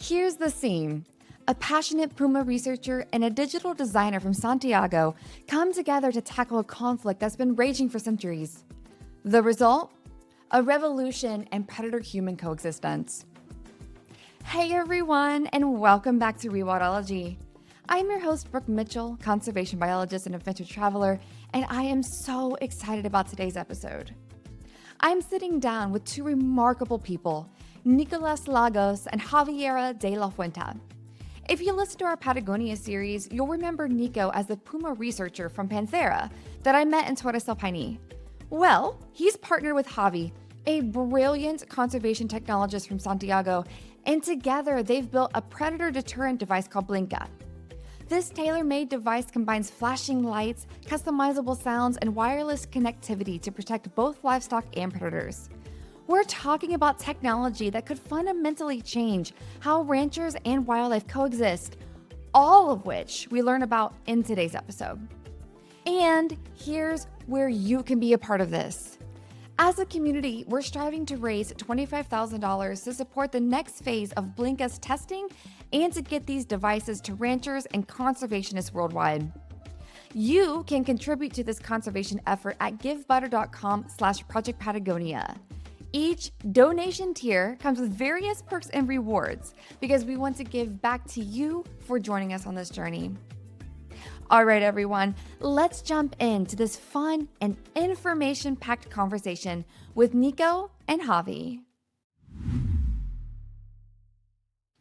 Here's the scene. A passionate Puma researcher and a digital designer from Santiago come together to tackle a conflict that's been raging for centuries. The result? A revolution and predator-human coexistence. Hey everyone, and welcome back to Rewildology. I'm your host, Brooke Mitchell, conservation biologist and adventure traveler, and I am so excited about today's episode. I'm sitting down with two remarkable people, Nicolas Lagos and Javiera de la Fuente. If you listen to our Patagonia series, you'll remember Nico as the Puma researcher from Panthera that I met in Torres del Paine. Well, he's partnered with Javi, a brilliant conservation technologist from Santiago, and together they've built a predator deterrent device called Blinka. This tailor-made device combines flashing lights, customizable sounds, and wireless connectivity to protect both livestock and predators. We're talking about technology that could fundamentally change how ranchers and wildlife coexist, all of which we learn about in today's episode. And here's where you can be a part of this. As a community, we're striving to raise $25,000 to support the next phase of Blinka's testing and to get these devices to ranchers and conservationists worldwide. You can contribute to this conservation effort at givebutter.com/Project Patagonia. Each donation tier comes with various perks and rewards because we want to give back to you for joining us on this journey. All right, everyone, let's jump into this fun and information-packed conversation with Nico and Javi.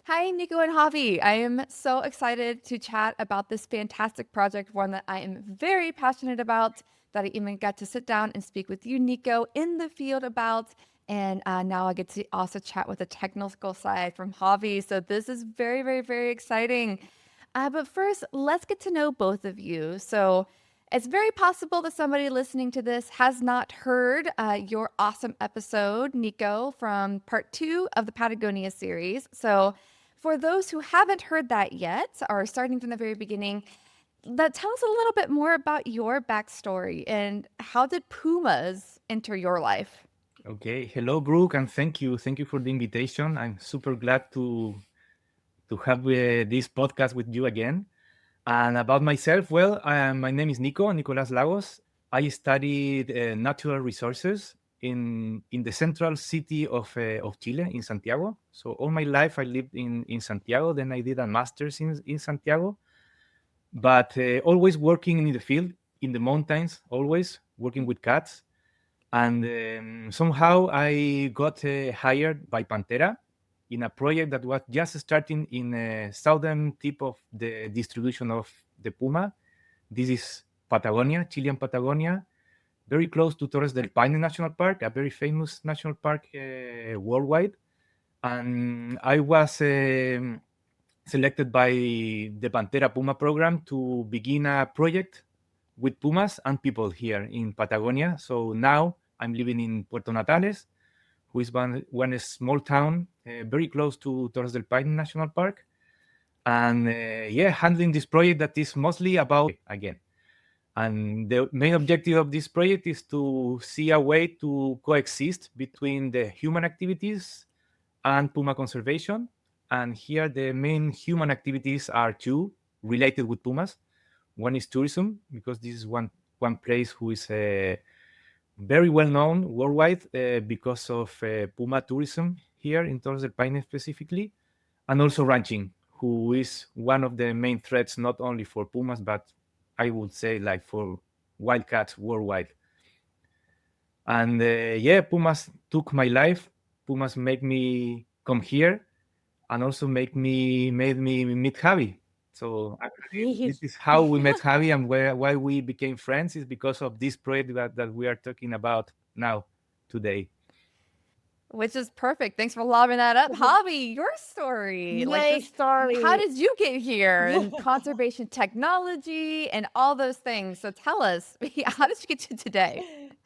Hi, Nico and Javi. I am so excited to chat about this fantastic project, one that I am very passionate about, that I even got to sit down and speak with you, Nico, in the field about. And now I get to also chat with the technical side from Javi. So this is very, very, very exciting. But first, let's get to know both of you. So it's very possible that somebody listening to this has not heard your awesome episode, Nico, from part 2 of the Patagonia series. So for those who haven't heard that yet, or starting from the very beginning, tell us a little bit more about your backstory and how did Pumas enter your life? Okay, hello, Brooke, and thank you for the invitation. I'm super glad to have this podcast with you again. And about myself, well, my name is Nicolas Lagos. I studied natural resources in the central city of Chile, in Santiago. So all my life I lived in Santiago. Then I did a master's in Santiago, but always working in the field, in the mountains, always working with cats. And somehow I got hired by Pantera in a project that was just starting in the southern tip of the distribution of the Puma. This is Patagonia, Chilean Patagonia, very close to Torres del Paine National Park, a very famous national park worldwide. And I was selected by the Pantera Puma program to begin a project with Pumas and people here in Patagonia. So now I'm living in Puerto Natales, who is one small town very close to Torres del Paine National Park. And handling this project that is mostly about, again. And the main objective of this project is to see a way to coexist between the human activities and Puma conservation. And here the main human activities are two related with Pumas. One is tourism, because this is one place who is very well known worldwide because of Puma tourism here in Torres del Paine specifically, and also ranching, who is one of the main threats not only for Pumas, but I would say like for wildcats worldwide. And Pumas took my life. Pumas made me come here, and also made me meet Javi. So actually, this is how we met Javi, and why we became friends is because of this project that we are talking about now, today. Which is perfect. Thanks for lobbing that up. Javi, your story. Story. How did you get here? And conservation technology and all those things. So tell us, how did you get to today?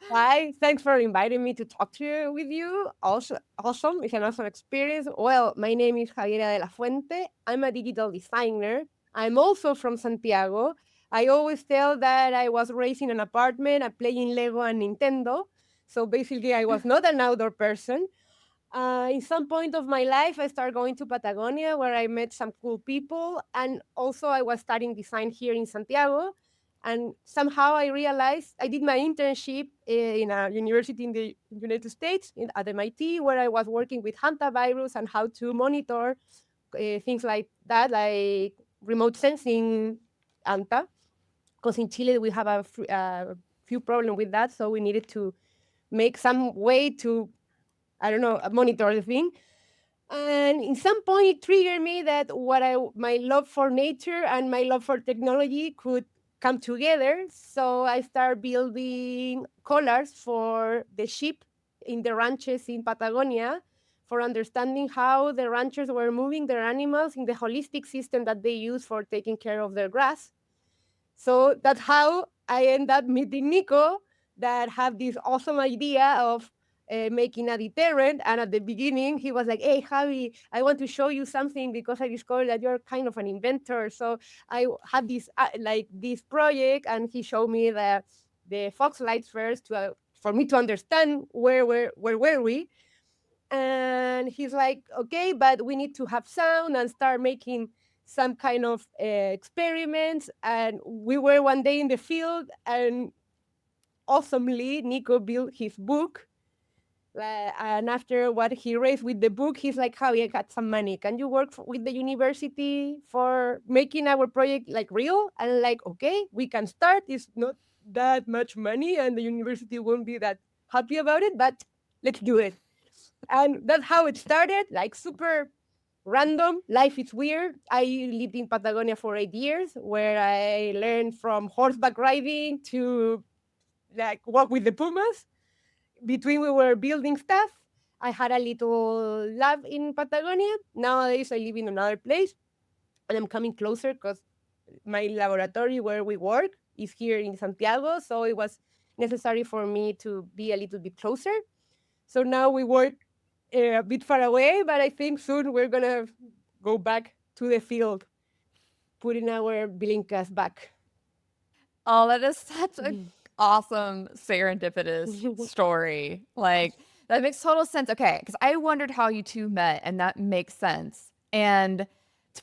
Hi, thanks for inviting me to talk with you. Also, awesome. It's an awesome experience. Well, my name is Javiera de la Fuente. I'm a digital designer. I'm also from Santiago. I always tell that I was raised in an apartment, playing Lego and Nintendo. So basically, I was not an outdoor person. In some point of my life, I started going to Patagonia, where I met some cool people, and also I was studying design here in Santiago. And somehow I realized I did my internship in a university in the United States at MIT, where I was working with hantavirus and how to monitor things like that, like remote sensing anta. Because in Chile we have a few problems with that, so we needed to make some way to, I don't know, monitor the thing. And in some point, it triggered me that my love for nature and my love for technology could come together. So I started building collars for the sheep in the ranches in Patagonia, for understanding how the ranchers were moving their animals in the holistic system that they use for taking care of their grass. So that's how I end up meeting Nico, that have this awesome idea of making a deterrent. And at the beginning, he was like, "Hey, Javi, I want to show you something because I discovered that you're kind of an inventor." So I had this this project, and he showed me the fox lights first for me to understand where were we. And he's like, "Okay, but we need to have sound and start making some kind of experiments." And we were one day in the field, and awesomely Nico built his book. And after what he raised with the book, he's like, "Javi, I got some money, can you work with the university for making our project like real?" And like, "Okay, we can start. It's not that much money and the university won't be that happy about it, but let's do it." And that's how it started, like super random. Life is weird. I lived in Patagonia for 8 years, where I learned from horseback riding to like walk with the Pumas. Between we were building stuff. I had a little lab in Patagonia. Nowadays I live in another place, and I'm coming closer because my laboratory where we work is here in Santiago. So it was necessary for me to be a little bit closer. So now we work a bit far away, but I think soon we're gonna go back to the field, putting our Blinkas back. Oh, that is such a awesome serendipitous story. Like that makes total sense. Okay, because I wondered how you two met, and that makes sense. And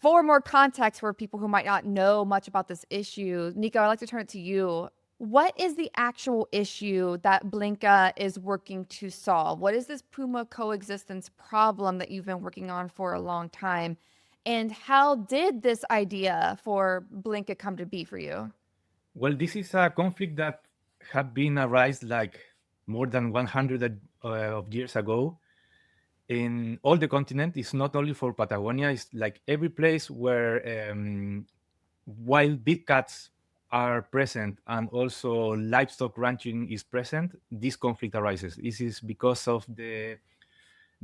for more context for people who might not know much about this issue, Nico, I'd like to turn it to you. What is the actual issue that Blinka is working to solve? What is this Puma coexistence problem that you've been working on for a long time? And how did this idea for Blinka come to be for you? Well, this is a conflict that had been arise like more than 100 of years ago in all the continent. It's not only for Patagonia. It's like every place where wild big cats are present and also livestock ranching is present. This conflict arises. This is because of the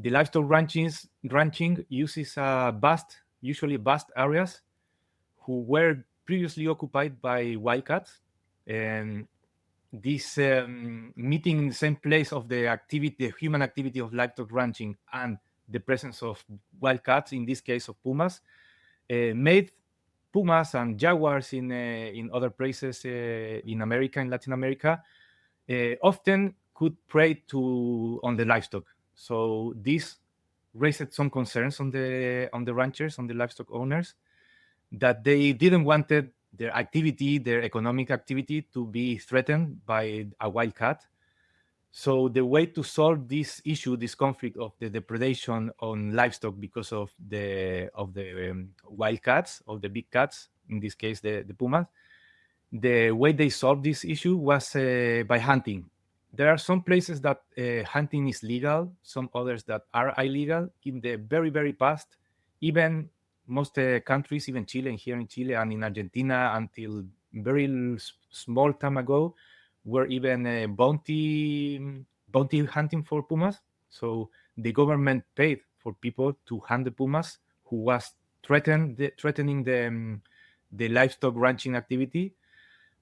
livestock ranching uses usually vast areas who were previously occupied by wildcats, and this meeting in the same place of the human activity of livestock ranching and the presence of wildcats, in this case of pumas, made pumas and jaguars in other places in America, in Latin America, often could prey on the livestock. So this raised some concerns on the ranchers, on the livestock owners, that they didn't wanted their economic activity, to be threatened by a wild cat. So the way to solve this issue, this conflict of the depredation on livestock because of the wild cats, of the big cats, in this case the pumas, the way they solved this issue was by hunting. There are some places that hunting is legal, some others that are illegal. In the very, very past, even most countries, even Chile, here in Chile and in Argentina, until very small time ago, were even bounty hunting for pumas. So the government paid for people to hunt the pumas who was threatening the livestock ranching activity.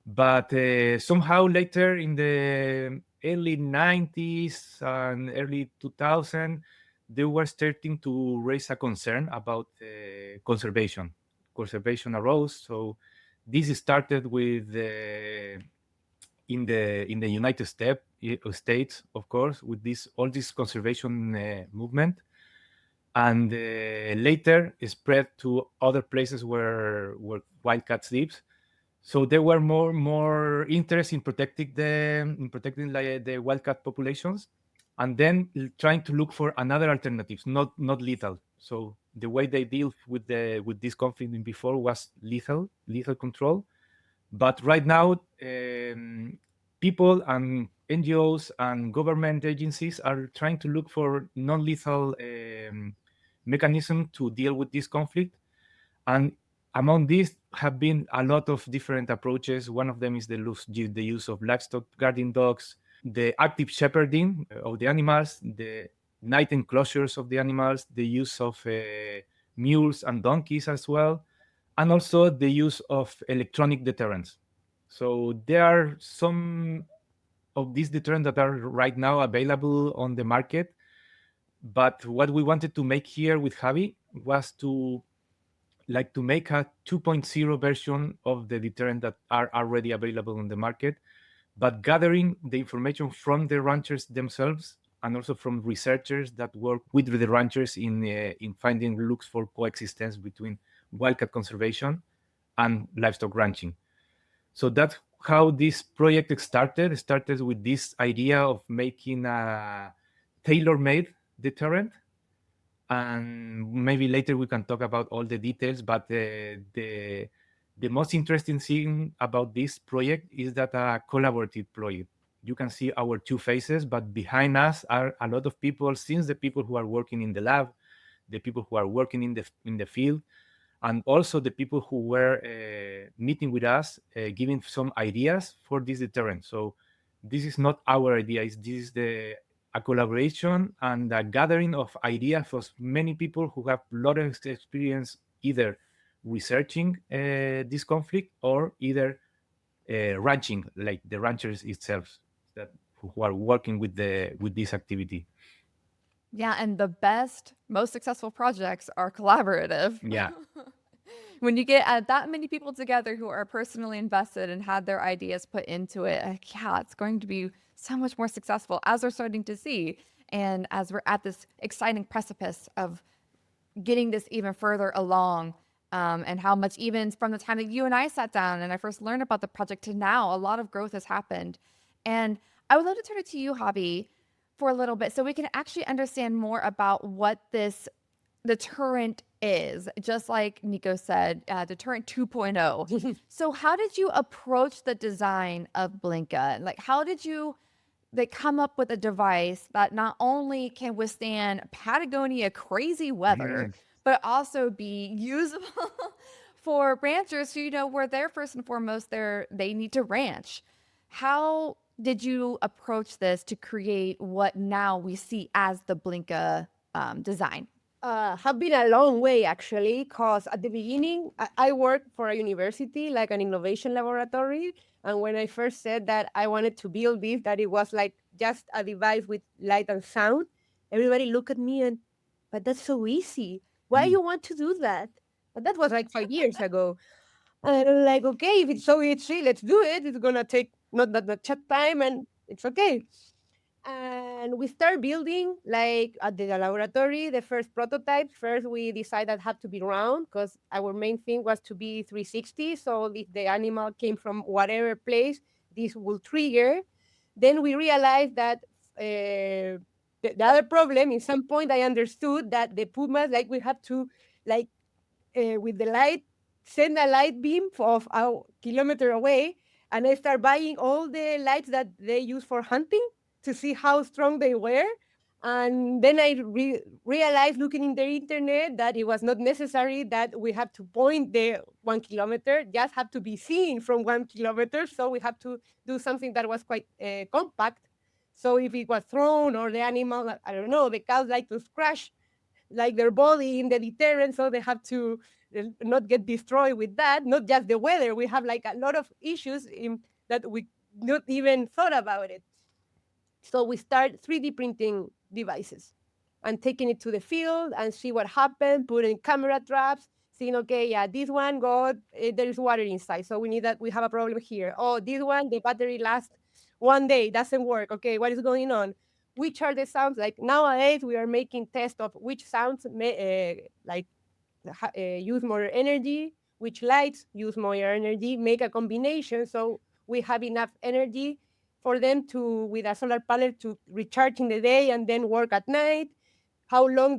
But somehow later in the early 90s and early 2000, they were starting to raise a concern about conservation. Conservation arose. So this started with in the States, of course, with this all this conservation movement, and later spread to other places where wildcats lives. So there were more interest in protecting like, the wildcat populations, and then trying to look for another alternatives, not lethal. So the way they deal with this conflict before was lethal control. But right now, people and NGOs and government agencies are trying to look for non-lethal mechanism to deal with this conflict. And among these have been a lot of different approaches. One of them is the use of livestock guarding dogs, the active shepherding of the animals, the night enclosures of the animals, the use of mules and donkeys as well, and also the use of electronic deterrents. So there are some of these deterrents that are right now available on the market. But what we wanted to make here with Javi was to make a 2.0 version of the deterrent that are already available on the market, but gathering the information from the ranchers themselves and also from researchers that work with the ranchers in finding looks for coexistence between wildcat conservation and livestock ranching. So that's how this project started. It started with this idea of making a tailor-made deterrent, and maybe later we can talk about all the details. But the most interesting thing about this project is that a collaborative project. You can see our two faces, but behind us are a lot of people. Since the people who are working in the lab, the people who are working in the field, and also the people who were meeting with us, giving some ideas for this deterrent. So this is not our idea. This is a collaboration and a gathering of ideas of many people who have a lot of experience either researching this conflict or either ranching, like the ranchers itself, that who are working with this activity. Yeah, and the best, most successful projects are collaborative. Yeah. When you get that many people together who are personally invested and had their ideas put into it, yeah, it's going to be so much more successful, as we're starting to see. And as we're at this exciting precipice of getting this even further along, and how much, even from the time that you and I sat down and I first learned about the project to now, a lot of growth has happened. And I would love to turn it to you, Javi, for a little bit so we can actually understand more about what this deterrent is. Just like Nico said, deterrent 2.0. So how did you approach the design of Blinka? Like, how did you they come up with a device that not only can withstand Patagonia crazy weather, but also be usable for ranchers who, where they're first and foremost, they need to ranch. How did you approach this to create what now we see as the Blinka design? Have been a long way actually, because at the beginning I worked for a university, like an innovation laboratory. And when I first said that I wanted to build this, that it was like just a device with light and sound, everybody looked at me and, but that's so easy. Why you want to do that? But that was like 5 years ago. And I'm like, okay, if it's so easy, let's do it. It's gonna take not that much time, and it's okay. And we start building like at the laboratory the first prototypes. First we decided had to be round because our main thing was to be 360, so if the animal came from whatever place, this will trigger. Then we realized that the other problem, in some point I understood that the pumas, like, we have to, like, with the light, send a light beam of a kilometer away, and I start buying all the lights that they use for hunting to see how strong they were. And then I realized, looking in the internet, that it was not necessary that we have to point the 1 kilometer, just have to be seen from 1 kilometer. So we have to do something that was quite compact. So if it was thrown, or the animal, I don't know, the cows like to scratch like their body in the deterrent, so they have to not get destroyed with that. Not just the weather, we have like a lot of issues that we not even thought about it. So we start 3D printing devices and taking it to the field and see what happened, putting camera traps, seeing, okay, yeah, this one got there is water inside, so we need that. We have a problem here. Oh, this one, the battery lasts 1 day, doesn't work. Okay, what is going on? Which are the sounds? Like nowadays, we are making tests of which sounds use more energy, which lights use more energy, make a combination so we have enough energy for them to, with a solar panel, to recharge in the day and then work at night. How long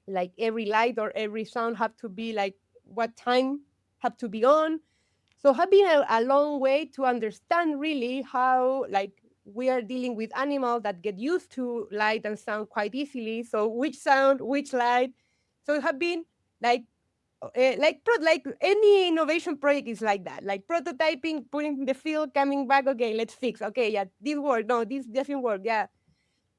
like every light or every sound have to be, like what time have to be on. So have been a long way to understand really how, like, we are dealing with animals that get used to light and sound quite easily. So which sound, which light. So it have been like like any innovation project is like that, like prototyping, putting in the field, coming back, okay, let's fix, okay, yeah, this work, no, this doesn't work, yeah,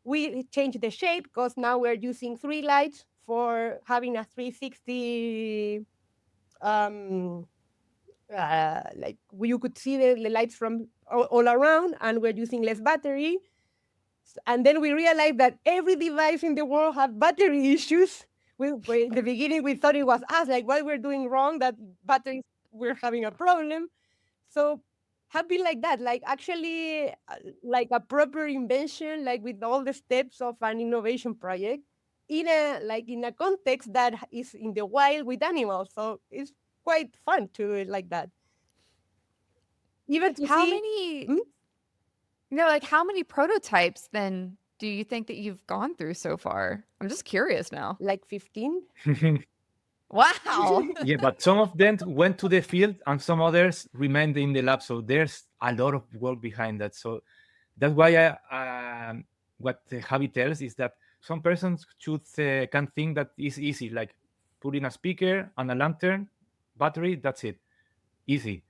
we change the shape because now we're using three lights for having a 360 um like you could see the lights from all around, and we're using less battery. And then we realized that every device in the world had battery issues. In the beginning we thought it was us, like what we're doing wrong, that batteries we're having a problem. So have been like that, like actually like a proper invention, like with all the steps of an innovation project in a context that is in the wild with animals. So it's quite fun to do it like that. Even to How see. many, Hmm? like how many prototypes then do you think that you've gone through so far? I'm just curious now. Like 15. Wow. Yeah, but some of them went to the field and some others remained in the lab. So there's a lot of work behind that. So that's why what Javi tells is that some persons should can think that is easy, like putting a speaker and a lantern, battery, that's it, easy.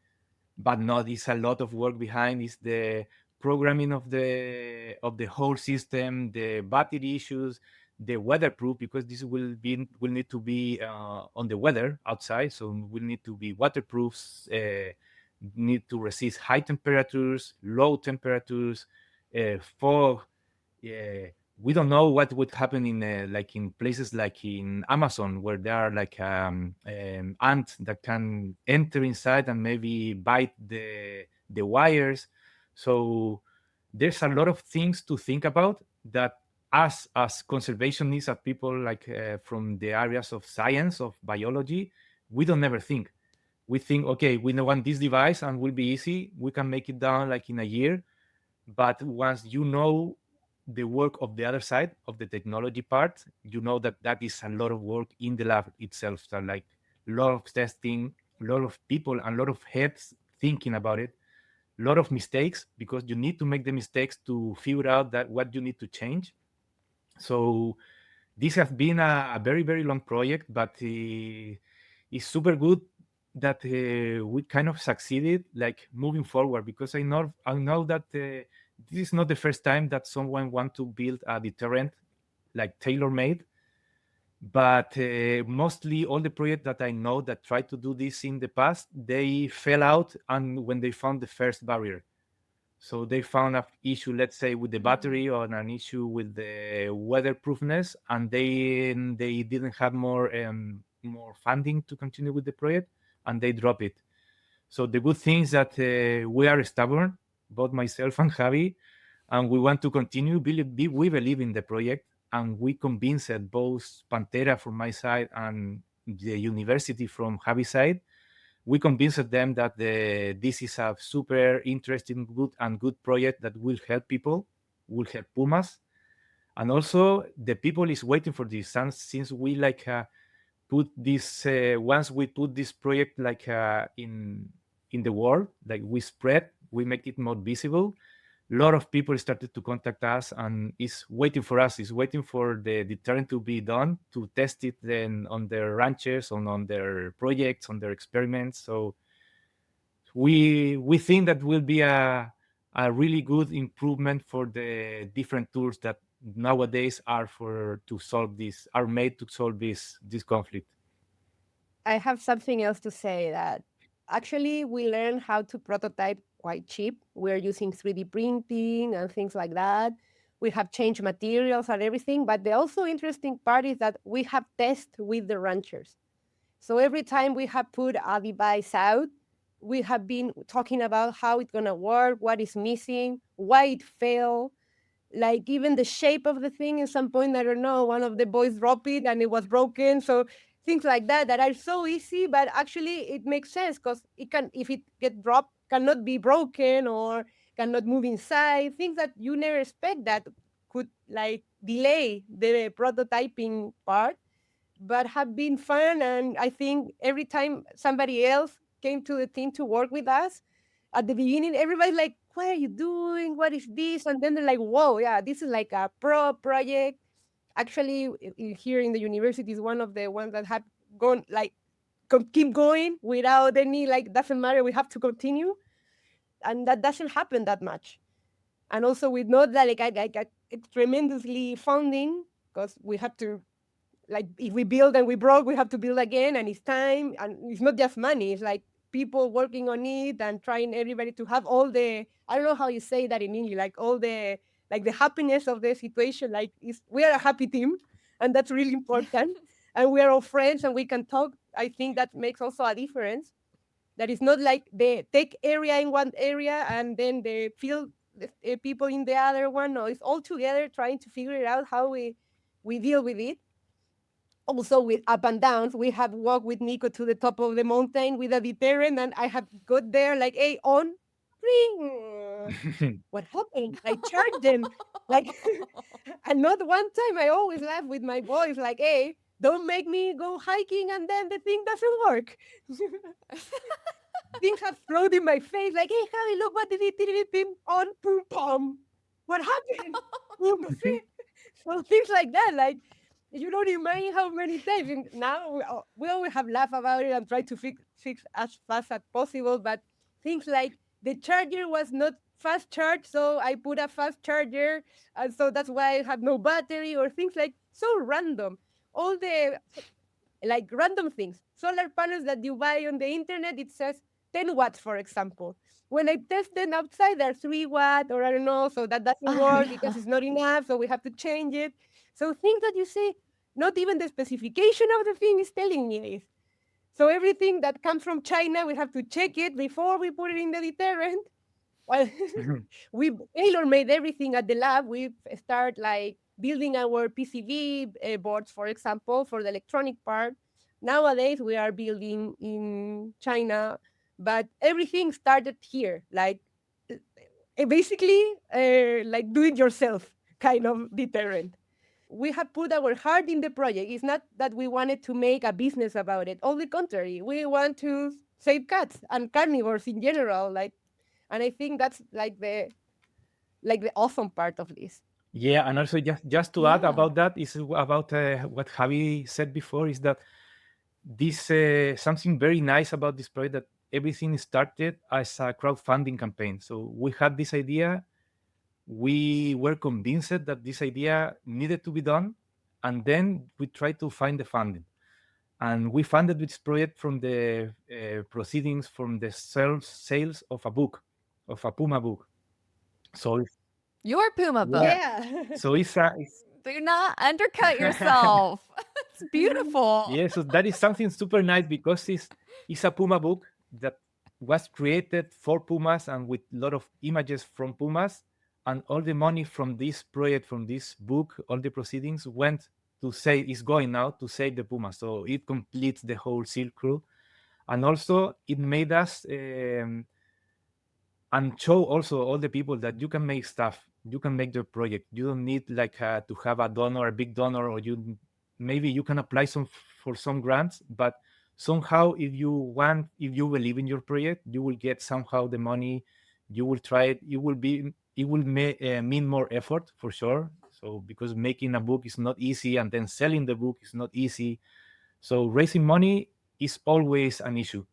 But no, there's a lot of work behind. Is the programming of the whole system, the battery issues, the weatherproof, because this will need to be on the weather outside, so will need to be waterproof, need to resist high temperatures, low temperatures, fog. Yeah, we don't know what would happen in like in places like in Amazon, where there are like ants that can enter inside and maybe bite the wires. So there's a lot of things to think about that us as conservationists, as people like from the areas of science, of biology, we don't never think. We think, okay, we know want this device and will be easy. We can make it down like in a year. But once you know the work of the other side of the technology part, you know that that is a lot of work in the lab itself. So like a lot of testing, a lot of people, and a lot of heads thinking about it, a lot of mistakes, because you need to make the mistakes to figure out that what you need to change. So this has been a very very long project, but it's super good that we kind of succeeded like moving forward, because I know that this is not the first time that someone want to build a deterrent like tailor made, but mostly all the projects that I know that tried to do this in the past, they fell out and when they found the first barrier. So they found an issue, let's say, with the battery or an issue with the weatherproofness, and they didn't have more funding to continue with the project, and they drop it. So the good thing is that we are stubborn, both myself and Javi, and we want to continue. We believe in the project, and we convinced both Pantera from my side and the university from Javi's side. We convinced them that this is a super interesting, good project that will help people, will help Pumas, and also the people is waiting for this. And since we like put this, once we put this project like in the world, like we spread, we make it more visible. A lot of people started to contact us and is waiting for us, is waiting for the deterrent to be done to test it then on their ranches, on their projects, on their experiments. So we think that will be a really good improvement for the different tools that nowadays are are made to solve this conflict. I have something else to say, that actually we learned how to prototype quite cheap. We're using 3D printing and things like that. We have changed materials and everything. But the also interesting part is that we have tested with the ranchers. So every time we have put a device out, we have been talking about how it's gonna work, what is missing, why it failed, like even the shape of the thing. At some point, I don't know, one of the boys dropped it and it was broken. So things like that that are so easy, but actually it makes sense because it can, if it get dropped, cannot be broken or cannot move inside. Things that you never expect that could like delay the prototyping part, but have been fun. And I think every time somebody else came to the team to work with us, at the beginning, everybody's like, "What are you doing? What is this?" And then they're like, "Whoa, yeah, this is like a pro project." Actually, here in the university is one of the ones that have gone like keep going without any like doesn't matter. We have to continue, and that doesn't happen that much. And also, we know that like it's tremendously funding because we have to, like, if we build and we broke, we have to build again, and it's time, and it's not just money. It's like people working on it and trying everybody to have all the, I don't know how you say that in English, like all the, like the happiness of the situation. Like we are a happy team, and that's really important. And we are all friends, and we can talk. I think that makes also a difference. That is not like the tech area in one area and then the field people in the other one. No, it's all together trying to figure it out how we deal with it. Also with up and downs. We have walked with Nico to the top of the mountain with a deterrent, and I have got there like, hey, on, ring. What happened? I charged them. Like, and not one time. I always laugh with my boys, like, hey, don't make me go hiking and then the thing doesn't work. Things have thrown in my face, like, hey, Javi, look what did it pim on, boom, pom. What happened? Boom, see? So things like that, like, you don't imagine how many times. And now we always have laugh about it and try to fix as fast as possible. But things like the charger was not fast charge, so I put a fast charger, and so that's why I have no battery, or things like so random. All the like random things. Solar panels that you buy on the internet, it says 10 watts, for example. When I test them outside, they're 3 watt, or I don't know, so that doesn't Oh, work no. because it's not enough, so we have to change it. So things that you see, not even the specification of the thing is telling me this. So everything that comes from China, we have to check it before we put it in the deterrent. Well, we tailor made everything at the lab. We start like building our PCB boards, for example, for the electronic part. Nowadays, we are building in China, but everything started here, like basically like do it yourself kind of deterrent. We have put our heart in the project. It's not that we wanted to make a business about it. On the contrary, we want to save cats and carnivores in general. Like, and I think that's like the awesome part of this. Yeah, and also just to add Yeah. about that is about what Javi said before, is that this something very nice about this project, that everything started as a crowdfunding campaign. So we had this idea, we were convinced that this idea needed to be done, and then we tried to find the funding. And we funded this project from the proceedings from the sales of a book, of a Puma book. So Your Puma yeah, book. Yeah. so it's Do not undercut yourself. It's beautiful. yeah, so that is something super nice, because it's a Puma book that was created for Pumas and with a lot of images from Pumas, and all the money from this project, from this book, all the proceedings went to say is going now to save the Pumas. So it completes the whole circle, and also it made us and show also all the people that you can make stuff, you can make your project. You don't need like to have a donor, a big donor, or you maybe you can apply some for some grants, but somehow if you want, if you believe in your project, you will get somehow the money. You will try it, it will mean more effort for sure. So because making a book is not easy, and then selling the book is not easy, so raising money is always an issue.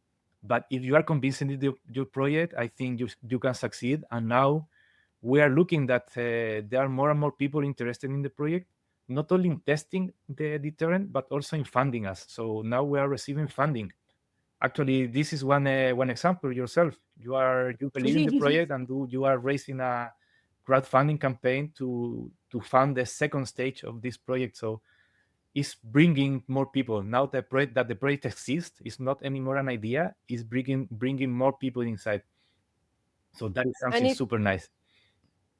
But if you are convincing your project, I think you can succeed. And now we are looking that there are more and more people interested in the project, not only in testing the deterrent, but also in funding us. So now we are receiving funding. Actually, this is one example yourself. You believe in the project, and you are raising a crowdfunding campaign to fund the second stage of this project. So it's bringing more people now that the project exists. It's not anymore an idea. It's bringing more people inside. So that is And something it super nice.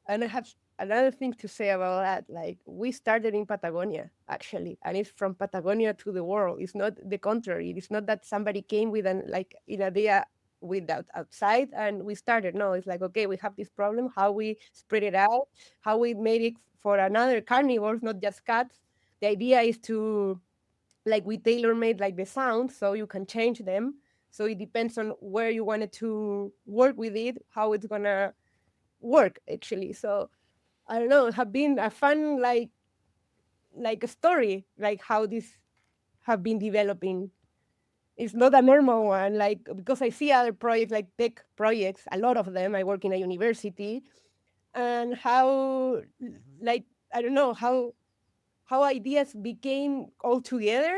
and I have another thing to say about that. Like, we started in Patagonia, actually, and it's from Patagonia to the world. It's not the contrary. It's not that somebody came with an idea without outside and we started. No, it's like, okay, we have this problem. How we spread it out? How we made it for another carnivores, not just cats. The idea is to, like, we tailor made like the sound so you can change them. So it depends on where you wanted to work with it, how it's gonna work actually. So I don't know, have been a fun like a story, like how this have been developing. It's not a normal one, like because I see other projects like tech projects, a lot of them. I work in a university, and how like I don't know how ideas became all together.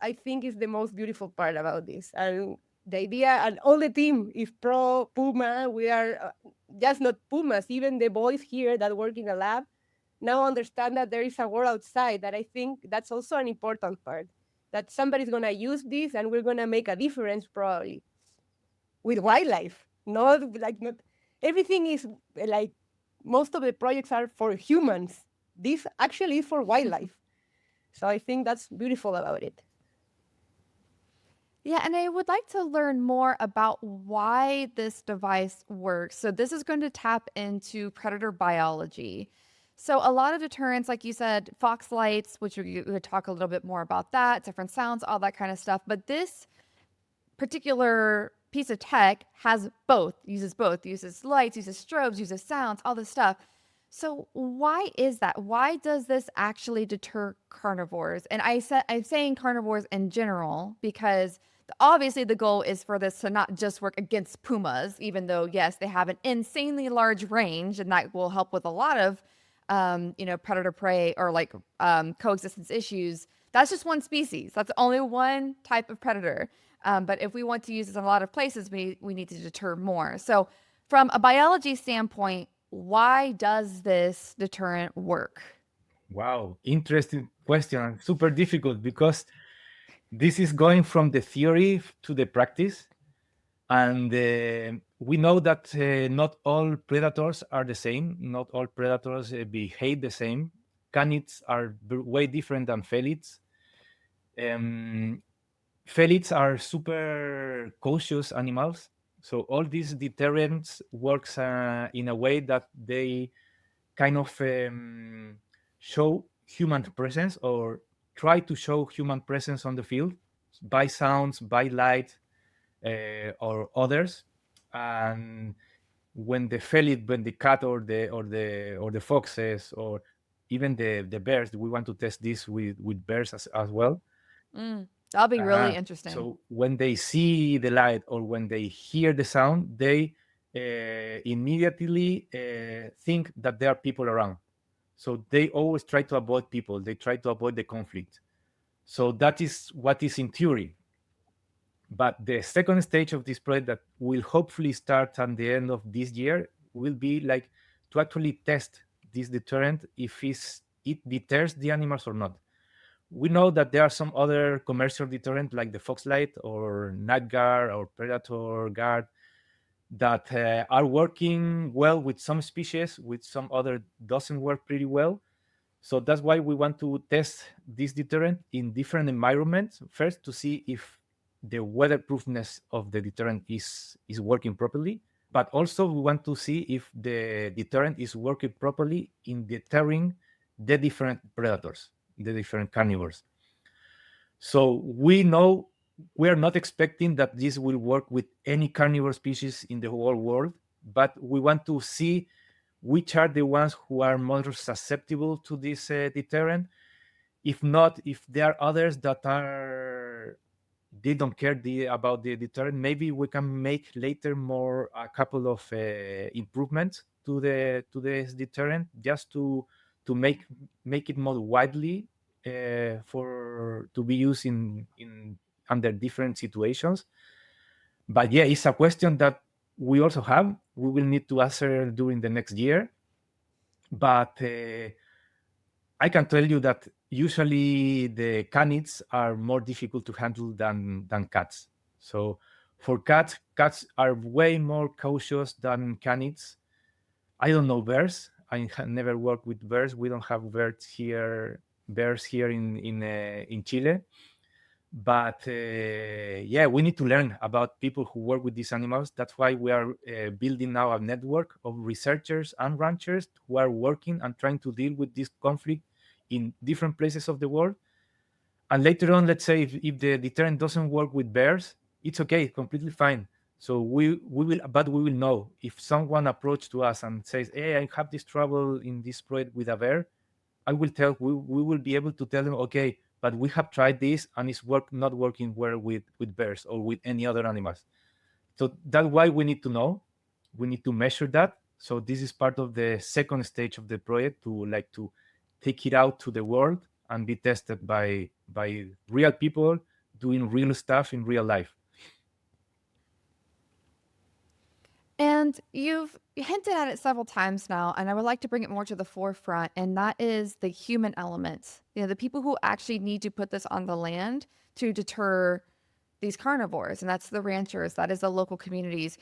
I think is the most beautiful part about this, and the idea and all the team is pro Puma. We are just not Pumas, even the boys here that work in the lab now understand that there is a world outside. That I think that's also an important part, that somebody's going to use this and we're going to make a difference probably with wildlife. Not everything is like, most of the projects are for humans. This actually is for wildlife. So I think that's beautiful about it. Yeah, and I would like to learn more about why this device works. So, this is going to tap into predator biology. So, a lot of deterrents, like you said, fox lights, which we would talk a little bit more about that, different sounds, all that kind of stuff. But this particular piece of tech has both, uses lights, uses strobes, uses sounds, all this stuff. So why is that? Why does this actually deter carnivores? And I'm saying carnivores in general because obviously the goal is for this to not just work against pumas, even though yes, they have an insanely large range, and that will help with a lot of predator prey or like coexistence issues. That's just one species. That's only one type of predator. But if we want to use this in a lot of places, we need to deter more. So, from a biology standpoint, why does this deterrent work? Wow, interesting question and super difficult because this is going from the theory to the practice. And we know that not all predators are the same. Not all predators behave the same. Canids are way different than felids. Um, Felids are super cautious animals. So all these deterrents works in a way that they kind of show human presence or try to show human presence on the field by sounds, by light, or others. And when the cat or the foxes or even the bears, we want to test this with bears as well. That'll be really uh interesting. So when they see the light or when they hear the sound, they immediately think that there are people around. So they always try to avoid people. They try to avoid the conflict. So that is what is in theory. But the second stage of this project that will hopefully start at the end of this year will be like to actually test this deterrent if it deters the animals or not. We know that there are some other commercial deterrent like the Foxlight or Night Guard or Predator Guard that are working well with some species, with some other doesn't work pretty well. So that's why we want to test this deterrent in different environments first to see if the weatherproofness of the deterrent is working properly. But also we want to see if the deterrent is working properly in deterring the different predators, the different carnivores. So we know we are not expecting that this will work with any carnivore species in the whole world, but we want to see which are the ones who are more susceptible to this deterrent. If not, if there are others that are they don't care about the deterrent, maybe we can make later more a couple of improvements to this deterrent just to make it more widely for to be used in under different situations. But yeah, it's a question that we also have. We will need to answer during the next year. But I can tell you that usually the canids are more difficult to handle than cats. So for cats are way more cautious than canids. I don't know bears. I have never worked with bears. We don't have bears here in Chile. But yeah, we need to learn about people who work with these animals. That's why we are building now a network of researchers and ranchers who are working and trying to deal with this conflict in different places of the world. And later on, let's say if the deterrent doesn't work with bears, it's okay, completely fine. So we will know if someone approached to us and says, "Hey, I have this trouble in this project with a bear." We will be able to tell them, okay, but we have tried this and it's not working well with bears or with any other animals. So that's why we need to know. We need to measure that. So this is part of the second stage of the project to take it out to the world and be tested by real people doing real stuff in real life. And you've hinted at it several times now, and I would like to bring it more to the forefront, and that is the human element. The people who actually need to put this on the land to deter these carnivores, and that's the ranchers, that is the local communities.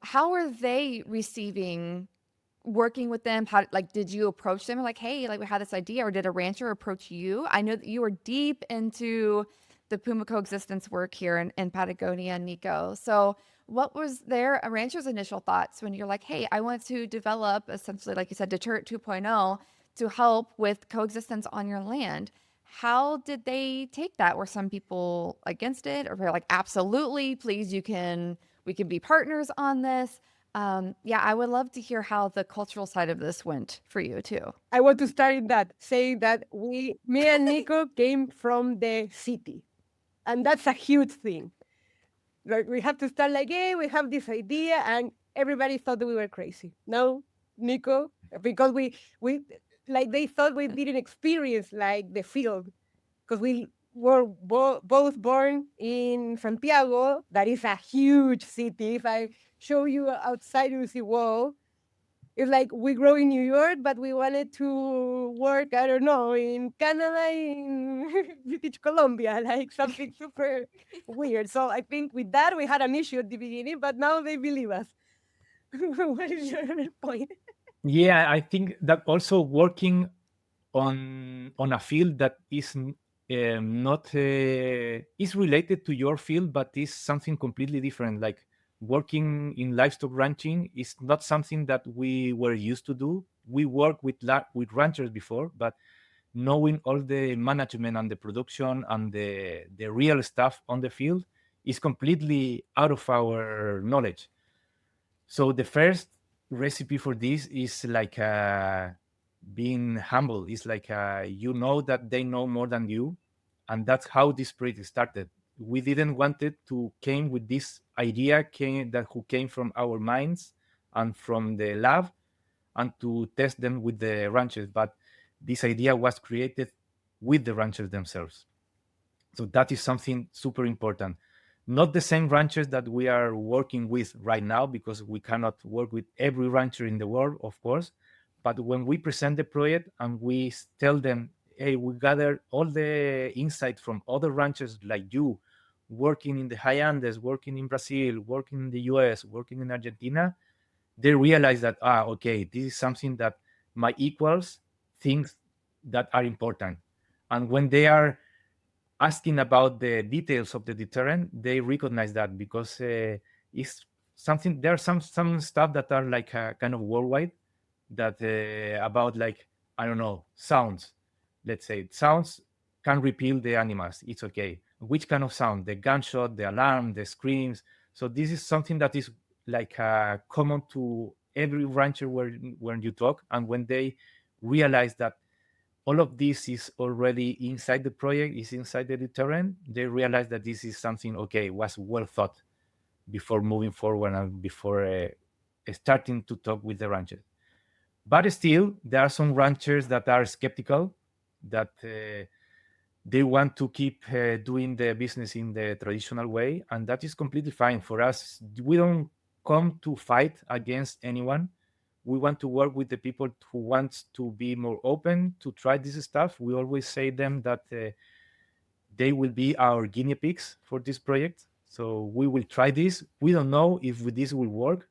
How are they receiving working with them? How, like, did you approach them like, hey, like we had this idea, or did a rancher approach you? I know that you were deep into the Puma coexistence work here in Patagonia, Nico. So what was a rancher's initial thoughts when you're like, hey, I want to develop essentially, like you said, Deterrent 2.0 to help with coexistence on your land? How did they take that? Were some people against it, or were like, absolutely, please, we can be partners on this? Yeah, I would love to hear how the cultural side of this went for you too. I want to start in that, saying that me and Nico came from the city, and that's a huge thing. Like, we have to start like, hey, we have this idea, and everybody thought that we were crazy. No, Nico, because we like they thought we didn't experience like the field, because we were both born in Santiago. That is a huge city. If I show you outside, you see, whoa. It's like we grow in New York, but we wanted to work, I don't know, in Canada, in British Columbia, like something super weird. So I think with that, we had an issue at the beginning, but now they believe us. What is your point? Yeah, I think that also working on a field that is not is related to your field, but is something completely different. Like working in livestock ranching is not something that we were used to do. We worked with ranchers before, but knowing all the management and the production and the real stuff on the field is completely out of our knowledge. So the first recipe for this is like being humble. It's like you know that they know more than you, and that's how this project started. We didn't want it to came with this idea who came from our minds and from the lab, and to test them with the ranchers. But this idea was created with the ranchers themselves. So that is something super important. Not the same ranchers that we are working with right now, because we cannot work with every rancher in the world, of course. But when we present the project and we tell them, hey, we gather all the insight from other ranchers like you, working in the high Andes, working in Brazil, working in the US, working in Argentina, they realize that, okay, this is something that my equals think that are important. And when they are asking about the details of the deterrent, they recognize that, because it's something. There are some stuff that are like kind of worldwide, that about, like, I don't know, sounds. Let's say sounds can repel the animals. It's okay. Which kind of sound? The gunshot, the alarm, the screams. So this is something that is like common to every rancher when you talk, and when they realize that all of this is already inside the project, is inside the deterrent, they realize that this is something, okay, was well thought before moving forward and before starting to talk with the ranchers. But still, there are some ranchers that are skeptical, that they want to keep doing the business in the traditional way, and that is completely fine for us. We don't come to fight against anyone. we want to work with the people who wants to be more open to try this stuff. We always say them that they will be our guinea pigs for this project. So we will try this. We don't know if this will work.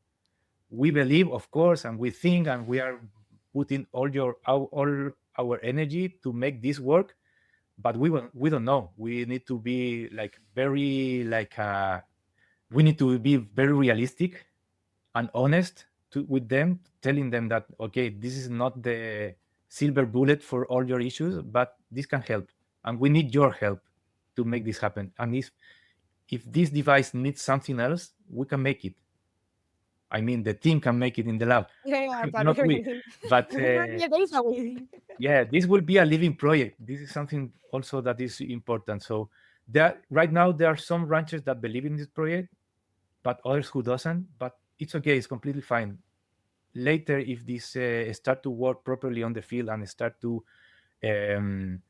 We believe, of course, and we think, and we are putting all our energy to make this work. But we don't know. We need to be like very we need to be very realistic and honest with them, telling them that okay, this is not the silver bullet for all your issues, but this can help, and we need your help to make this happen. And if this device needs something else, we can make it. I mean, the team can make it in the lab, Yeah, not we. But yeah, there is a way. yeah, this will be a living project. This is something also that is important. So right now there are some ranchers that believe in this project, but others who doesn't. But it's okay. It's completely fine. Later, if this start to work properly on the field and start um,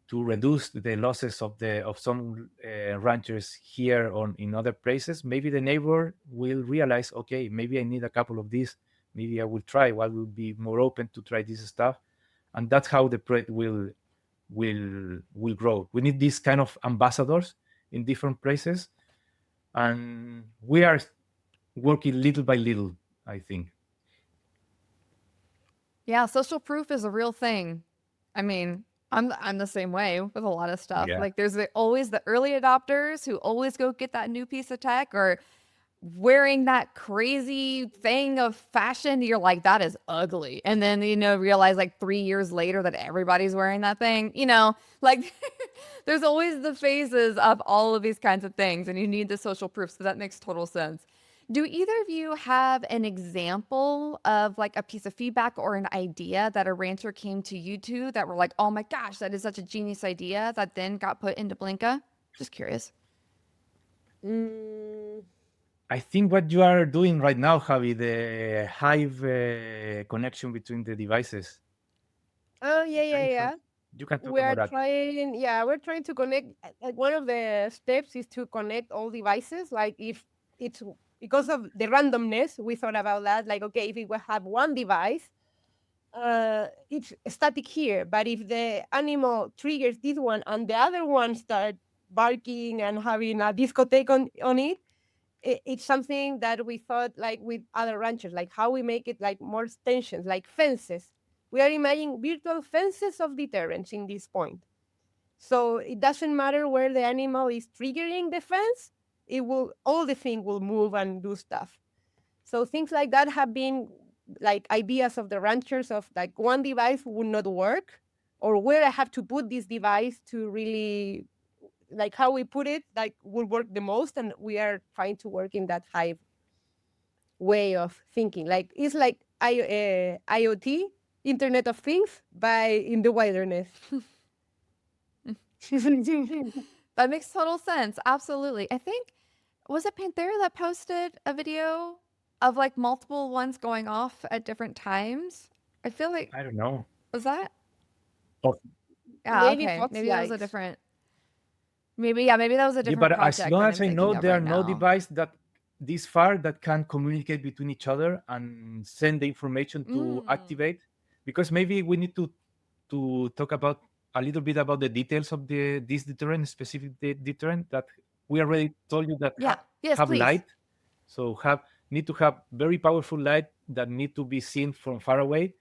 to reduce the losses of some ranchers here or in other places, maybe the neighbor will realize, okay, maybe I need a couple of these. Maybe I will try. I will be more open to try this stuff, and that's how the project will grow. We need these kind of ambassadors in different places, and we are working little by little, I think. Yeah, social proof is a real thing. I mean, I'm the same way with a lot of stuff. Yeah. Like there's always the early adopters who always go get that new piece of tech or wearing that crazy thing of fashion. You're like, that is ugly. And then, realize like 3 years later that everybody's wearing that thing, like there's always the phases of all of these kinds of things and you need the social proof. So that makes total sense. Do either of you have an example of like a piece of feedback or an idea that a rancher came to you to that were like, oh my gosh, that is such a genius idea that then got put into Blinka? Just curious. I think what you are doing right now, Javi, the Hive connection between the devices. Oh, yeah. You can talk We're about that. we're trying to connect. Like one of the steps is to connect all devices. Like if it's because of the randomness, we thought about that. Like, okay, if we will have one device, it's static here. But if the animal triggers this one and the other one start barking and having a discotheque on it, it's something that we thought like with other ranchers, like how we make it like more extensions, like fences. We are imagining virtual fences of deterrence in this point. So it doesn't matter where the animal is triggering the fence, all the thing will move and do stuff. So things like that have been like ideas of the ranchers of like one device would not work, or where I have to put this device to really like how we put it like will work the most, and we are trying to work in that Hive way of thinking. Like it's like IoT, Internet of Things, by in the wilderness. That makes total sense. Absolutely. I think, was it Panthera that posted a video of like multiple ones going off at different times? I feel like, I don't know. was that? Oh. Yeah, Maybe okay. Fox Maybe that was a Lights. different. Maybe that was a Yeah, different but as project long than as I'm I know, thinking of there are right no now. device that this far that can communicate between each other and send the information to activate. Because maybe we need to talk about a little bit about the details of this deterrent, specific deterrent that we already told you that Yeah. Yes, have please. light. So need to have very powerful light that need to be seen from far away.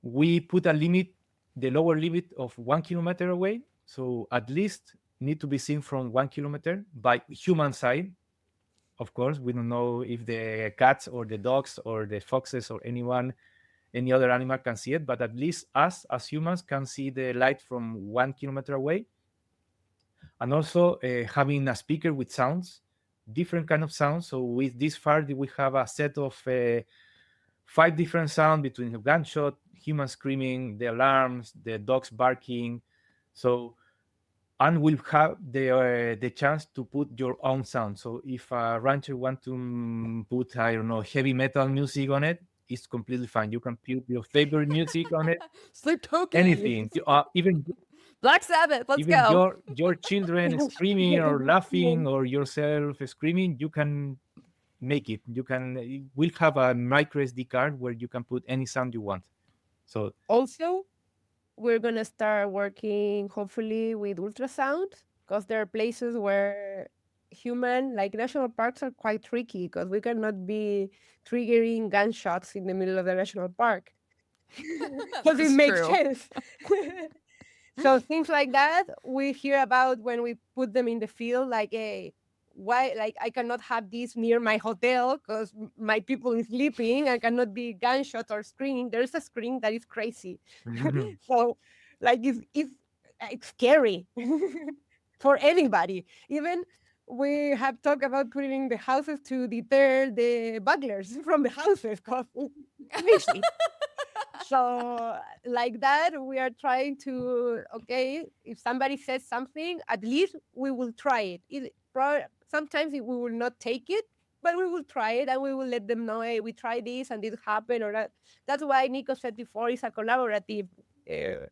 We put a limit, the lower limit of 1 kilometer away. So at least need to be seen from 1 kilometer by human side. Of course, we don't know if the cats or the dogs or the foxes or any other animal can see it, but at least us as humans can see the light from 1 kilometer away. And also having a speaker with sounds, different kind of sounds. So with this far, we have a set of 5 different sounds between the gunshot, human screaming, the alarms, the dogs barking. So, and we'll have the chance to put your own sound. So if a rancher want to put, I don't know, heavy metal music on it, it's completely fine. You can put your favorite music on it. Sleep token. Anything. Even Black Sabbath. Let's even go. your children screaming or laughing or yourself screaming, you can make it. We'll have a micro SD card where you can put any sound you want. So Also, we're gonna start working hopefully with ultrasound because there are places where human like national parks are quite tricky because we cannot be triggering gunshots in the middle of the national park because it That's makes true. sense. So things like that we hear about when we put them in the field, like, hey, why, like, I cannot have this near my hotel because my people is sleeping. I cannot be gunshot or screaming. There's a scream that is crazy. So, like, it's scary for anybody. Even we have talked about putting in the houses to deter the burglars from the houses because it's crazy. So like that we are trying to, okay, if somebody says something, at least we will try it. Sometimes we will not take it, but we will try it and we will let them know, hey, we tried this and this happened or that. That's why Nico said before it's a collaborative uh,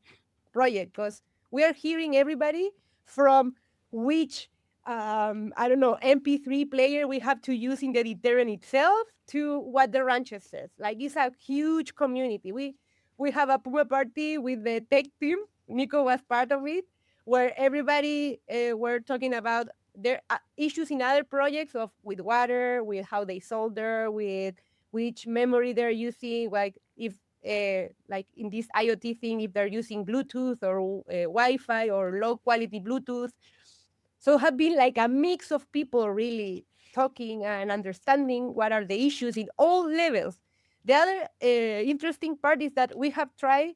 project because we are hearing everybody from which I don't know, MP3 player we have to use in the deterrent itself to what the rancher says. Like it's a huge community. We have a Puma party with the tech team. Nico was part of it, where everybody were talking about their issues in other projects of with water, with how they solder, with which memory they're using, like if like in this IoT thing, if they're using Bluetooth or Wi-Fi or low quality Bluetooth. So have been like a mix of people really talking and understanding what are the issues in all levels. The other interesting part is that we have tried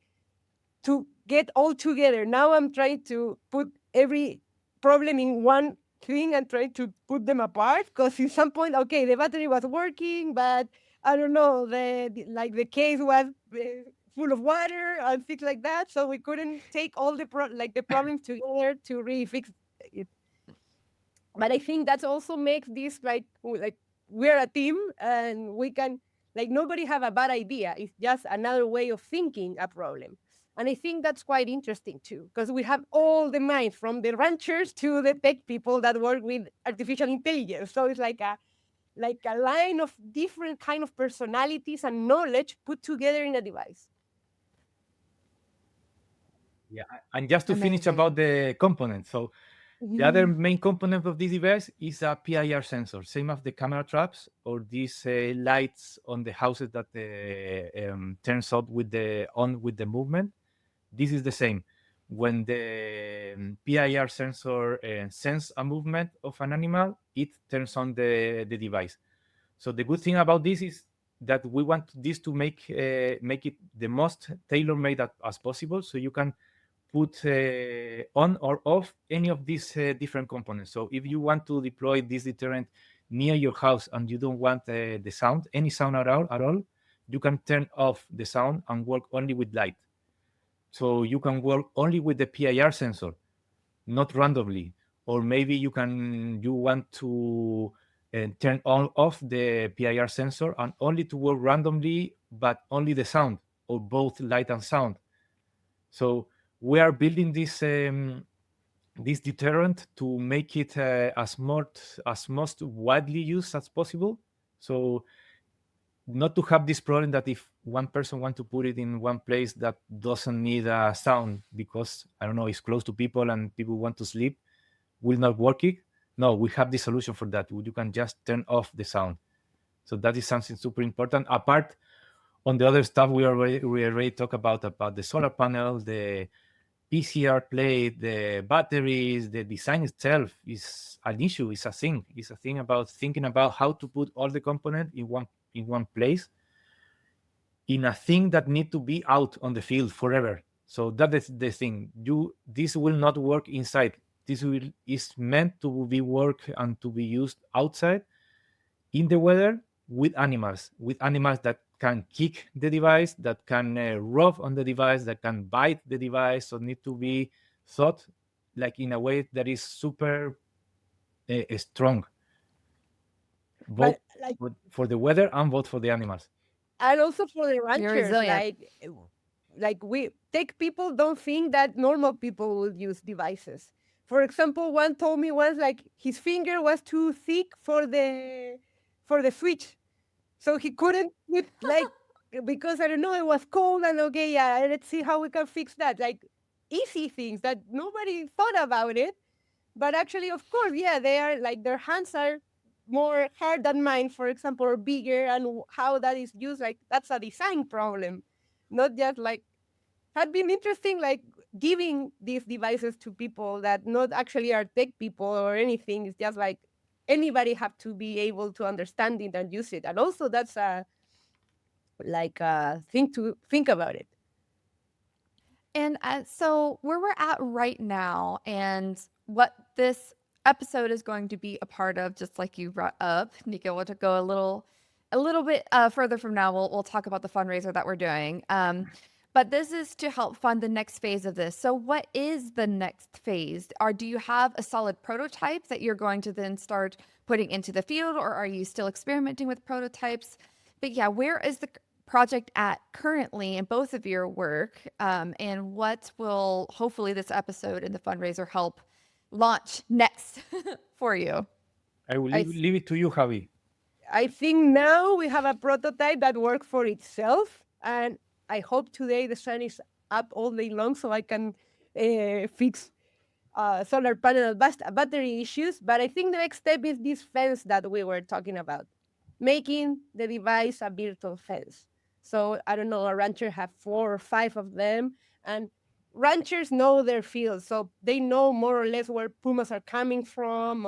to get all together. Now I'm trying to put every problem in one thing and try to put them apart because in some point, okay, the battery was working, but I don't know, like the case was full of water and things like that. So we couldn't take all the the problems together to really fix it. But I think that also makes this like we're a team and we can, like, nobody have a bad idea. It's just another way of thinking a problem. And I think that's quite interesting too, because we have all the minds from the ranchers to the tech people that work with artificial intelligence. So it's like a line of different kind of personalities and knowledge put together in a device. yeah, and just to finish Amazing. about the components. So the other main component of this device is a PIR sensor, same as the camera traps or these lights on the houses that turns on with the movement. This is the same. When the PIR sensor sense a movement of an animal, it turns on the device. So the good thing about this is that we want this to make it the most tailor-made as possible, so you can put on or off any of these different components. So if you want to deploy this deterrent near your house and you don't want the sound, any sound at all, you can turn off the sound and work only with light. So you can work only with the PIR sensor, not randomly. Or maybe you want to turn on off the PIR sensor and only to work randomly, but only the sound, or both light and sound. So we are building this deterrent to make it as most widely used as possible. So not to have this problem that if one person want to put it in one place that doesn't need a sound because I don't know, it's close to people and people want to sleep, will not work it. No, we have the solution for that. You can just turn off the sound. So that is something super important. Apart on the other stuff we already talked about the solar panel, the PCR plate, the batteries, the design itself is an issue. It's a thing. It's a thing about thinking about how to put all the components in one place in a thing that need to be out on the field forever. So that is the thing. This will not work inside. Is meant to be work and to be used outside in the weather with animals that can kick the device, that can rub on the device, that can bite the device. So need to be thought like in a way that is super strong, both But like, for the weather and both for the animals. and also for the You're ranchers, resilient. like we tech people don't think that normal people will use devices. For example, one told me once like his finger was too thick for the for the switch. So he couldn't put like because I don't know, it was cold and okay, yeah, let's see how we can fix that. Like easy things that nobody thought about it. But actually, of course, yeah, they are like their hands are more hard than mine, for example, or bigger, and how that is used, like that's a design problem, not just like had been interesting, like giving these devices to people that not actually are tech people or anything. It's just like anybody have to be able to understand it and use it, and also that's a like a thing to think about it. And so, where we're at right now, and what this episode is going to be a part of, just like you brought up, Nico, we'll to go a little bit further from now. We'll talk about the fundraiser that we're doing. But this is to help fund the next phase of this. So, what is the next phase? Do you have a solid prototype that you're going to then start putting into the field, or are you still experimenting with prototypes? But yeah, where is the project at currently in both of your work, and what will hopefully this episode and the fundraiser help launch next for you? I will I leave it to you, Javi. I think now we have a prototype that works for itself, and I hope today the sun is up all day long so I can fix solar panel battery issues. But I think the next step is this fence that we were talking about, making the device a virtual fence. So I don't know, a rancher have 4 or 5 of them, and ranchers know their field, so they know more or less where pumas are coming from,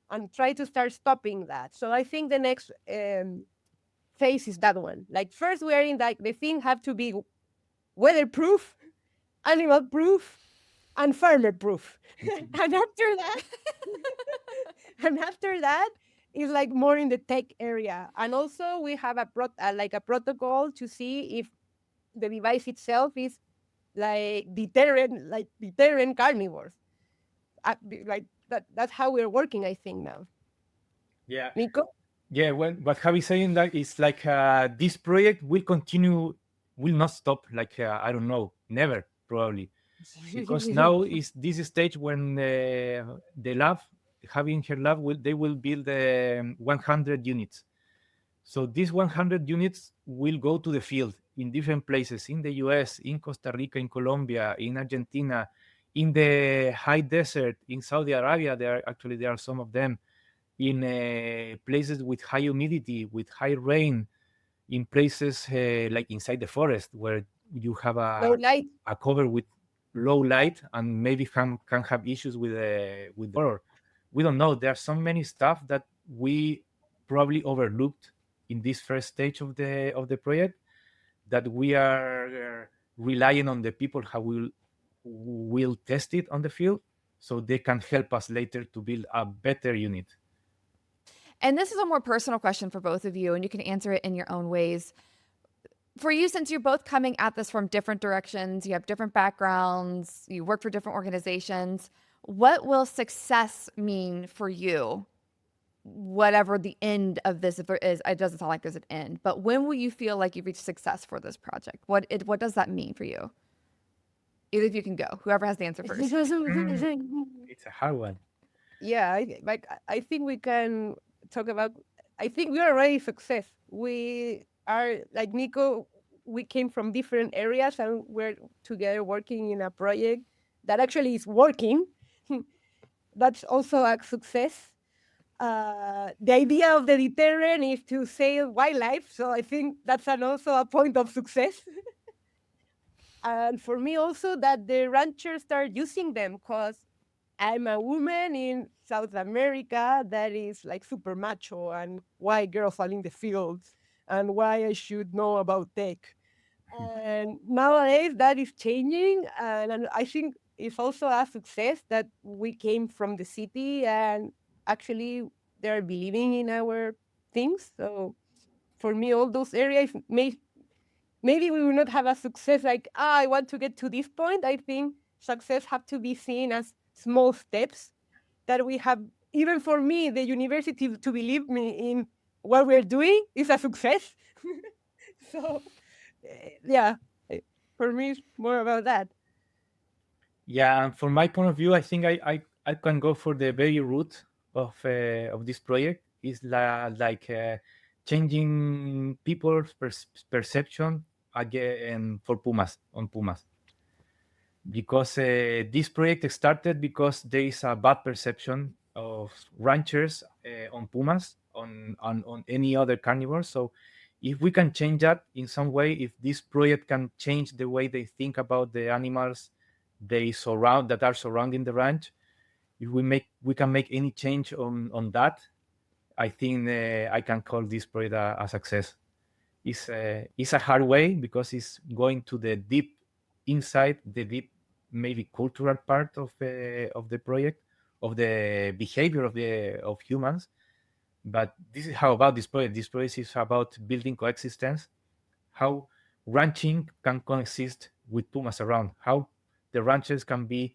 and try to start stopping that. So I think the next phase is that one. Like first, we are in like the thing have to be weatherproof, animal proof, and farmer proof. And after that, and after that is like more in the tech area. And also we have like a protocol to see if the device itself is like deterrent carnivores. Like that's how we're working, I think now. Yeah. Nico? Yeah, well, what Javi saying that is like this project will continue, will not stop. Like I don't know, never probably, because now is this stage when the lab, having her lab, they will build 100 units. So these 100 units will go to the field in different places in the US, in Costa Rica, in Colombia, in Argentina, in the high desert, in Saudi Arabia. There are some of them in places with high humidity, with high rain, in places like inside the forest where you have Low light. a cover with low light and maybe can have issues with the water. We don't know. There are so many stuff that we probably overlooked in this first stage of the project, that we are relying on the people who will test it on the field, so they can help us later to build a better unit. And this is a more personal question for both of you, and you can answer it in your own ways. For you, since you're both coming at this from different directions, you have different backgrounds, you work for different organizations, what will success mean for you? Whatever the end of this, if there is, it doesn't sound like there's an end, but when will you feel like you've reached success for this project? What does that mean for you? Either of you can go. Whoever has the answer first. It's a hard one. Yeah, I think we can talk about. I think we are already success. We are like Nico. We came from different areas and we're together working in a project that actually is working. That's also a success. The idea of the deterrent is to save wildlife, so I think that's also a point of success. And for me also that the ranchers start using them, because I'm a woman in South America that is like super macho, and why girls are in the fields and why I should know about tech. And nowadays that is changing, and I think it's also a success that we came from the city and actually they're believing in our things. So for me, all those areas maybe we will not have a success like, I want to get to this point. I think success have to be seen as small steps that we have. Even for me, the university to believe me in what we're doing is a success. So, yeah, for me, it's more about that. Yeah, and from my point of view, I think I can go for the very root of this project. It's like changing people's perception again for Pumas on Pumas, because this project started because there is a bad perception of ranchers on Pumas on any other carnivore. So if we can change that in some way, if this project can change the way they think about the animals that are surrounding the ranch, if we can make any change on that, I think I can call this project a success. It's a hard way because it's going to the deep inside, the deep maybe cultural part of the project, of the behavior of humans. But this is how about this project. This project is about building coexistence, how ranching can coexist with pumas around, how the ranchers can be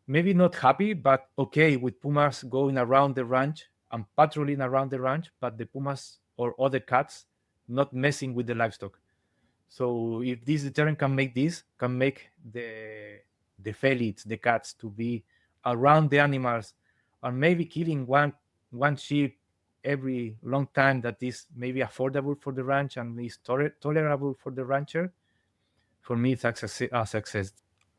maybe not happy, but okay with pumas going around the ranch and patrolling around the ranch, but the pumas or other cats not messing with the livestock. So if this deterrent can make this, can make the felids, the cats, to be around the animals, or maybe killing one sheep every long time that is maybe affordable for the ranch and is tolerable for the rancher, for me it's a success.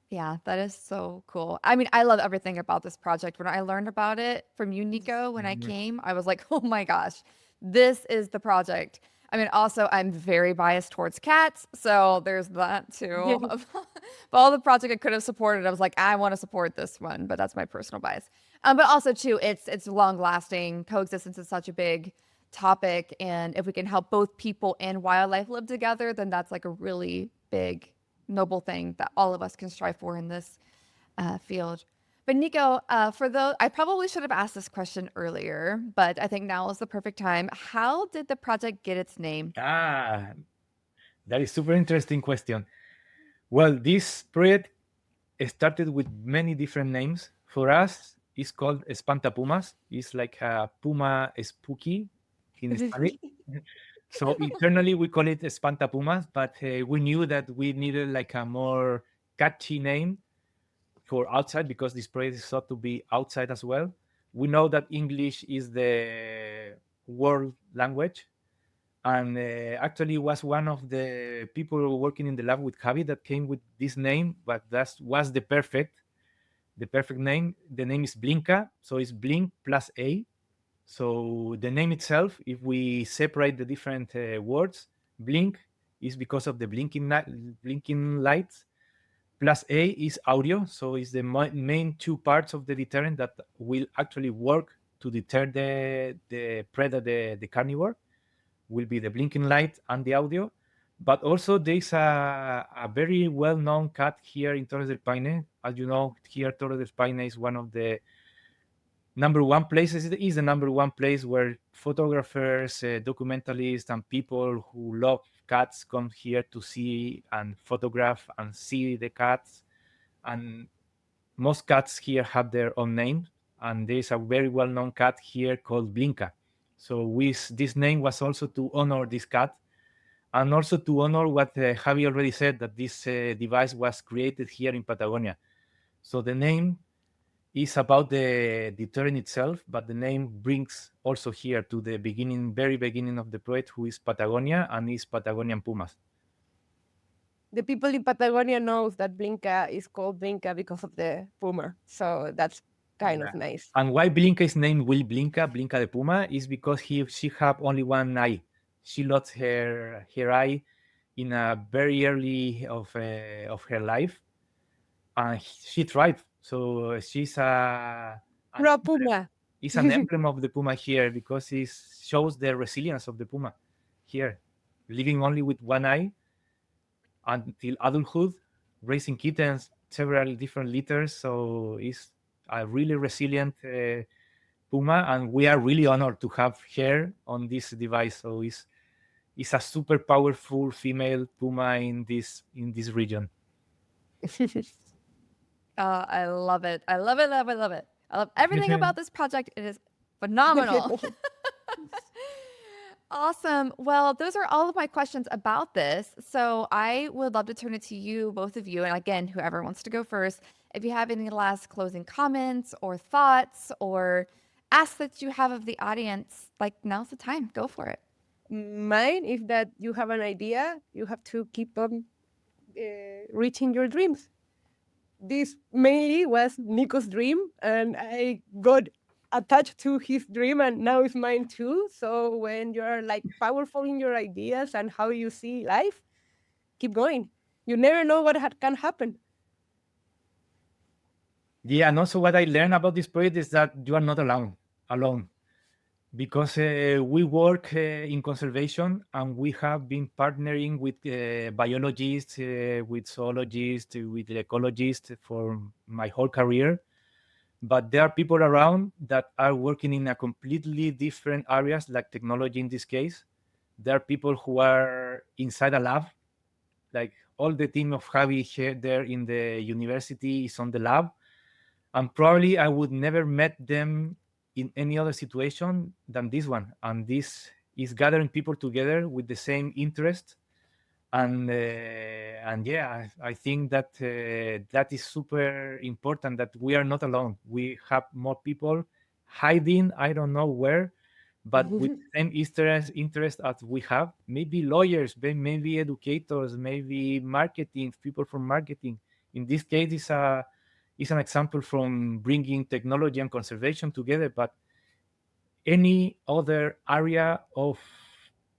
Yeah, that is so cool. I mean, I love everything about this project. When I learned about it from you, Nico, when I Mhm. came, I was like, oh my gosh, this is the project. I mean, also, I'm very biased towards cats, so there's that too. Of all the project I could have supported, I was like, I want to support this one, but that's my personal bias. But also too, it's long lasting. Coexistence is such a big topic, and if we can help both people and wildlife live together, then that's like a really big noble thing that all of us can strive for in this field. But Nico, for those, I probably should have asked this question earlier, but I think now is the perfect time. How did the project get its name? Ah, that is super interesting question. Well, this project started with many different names. For us, it's called Espanta Pumas. It's like a puma spooky in Spanish. So internally we call it Espanta Pumas, but we knew that we needed like a more catchy name for outside, because this project is thought to be outside as well. We know that English is the world language, and actually was one of the people working in the lab with Javi that came with this name, but that was the perfect name. The name is Blinka, so it's Blink plus A. So the name itself, if we separate the different words, blink is because of the blinking lights. Plus A is audio, so it's the main two parts of the deterrent that will actually work to deter the predator, the carnivore, will be the blinking light and the audio. But also there's a very well-known cat here in Torres del Paine. As you know, here Torres del Paine is one of the number one places. It is the number one place where photographers, documentalists, and people who love cats come here to see and photograph and see the cats. And most cats here have their own name, and there's a very well-known cat here called Blinka. So this name was also to honor this cat, and also to honor what Javi already said, that this device was created here in Patagonia. So the name is about the deterrent itself, but the name brings also here to the beginning, very beginning of the project, who is Patagonia and is Patagonian Pumas. The people in Patagonia knows that Blinka is called Blinka because of the Puma. So that's kind Yeah. of nice. And why Blinka is named Will Blinka, Blinka the Puma, is because she have only one eye. She lost her eye in a very early of her life, and she thrived. So she's an Pro emblem. Puma. It's an emblem of the Puma here, because it shows the resilience of the Puma here, living only with one eye until adulthood, raising kittens, several different litters. So it's a really resilient Puma, and we are really honored to have her on this device. So it's a super powerful female Puma in this region. I love it. I love it, love it, love it. I love everything about this project. It is phenomenal. Awesome. Well, those are all of my questions about this. So I would love to turn it to you, both of you, and again, whoever wants to go first. If you have any last closing comments or thoughts or ask that you have of the audience, like now's the time. Go for it. Mine is that you have an idea, you have to keep on reaching your dreams. This mainly was Nico's dream, and I got attached to his dream, and now it's mine too. So when you're like powerful in your ideas and how you see life, keep going. You never know what can happen. Yeah, and also what I learned about this project is that you are not alone, because we work in conservation and we have been partnering with biologists, with zoologists, with ecologists for my whole career. But there are people around that are working in a completely different areas, like technology in this case. There are people who are inside a lab, like all the team of Javi here there in the university is on the lab, and probably I would never met them in any other situation than this one. And this is gathering people together with the same interest, and yeah, I think that that is super important, that we are not alone. We have more people hiding, I don't know where, but with the same interest as we have. Maybe lawyers, maybe educators, maybe marketing people from marketing. In this case, is an example from bringing technology and conservation together, but any other area of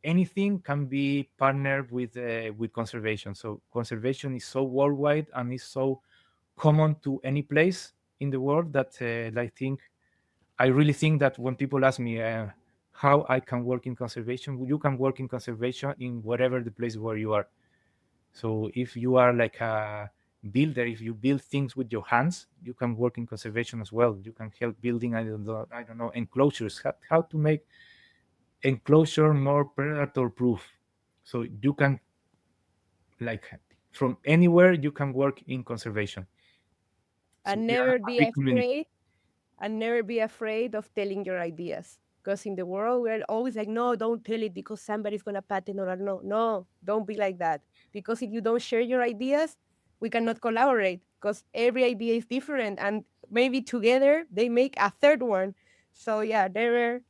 anything can be partnered with conservation. So conservation is so worldwide and is so common to any place in the world that I really think that when people ask me how I can work in conservation, you can work in conservation in whatever the place where you are. So if you are like a builder, if you build things with your hands, you can work in conservation as well. You can help building, I don't know, enclosures, how to make enclosure more predator proof. So you can, like, from anywhere you can work in conservation. So And we are never a be big community. afraid and never be afraid of telling your ideas. Because in the world, we're always like, no, don't tell it because somebody's going to patent or no. No, don't be like that. Because if you don't share your ideas, we cannot collaborate because every idea is different. And maybe together they make a third one. So yeah, never,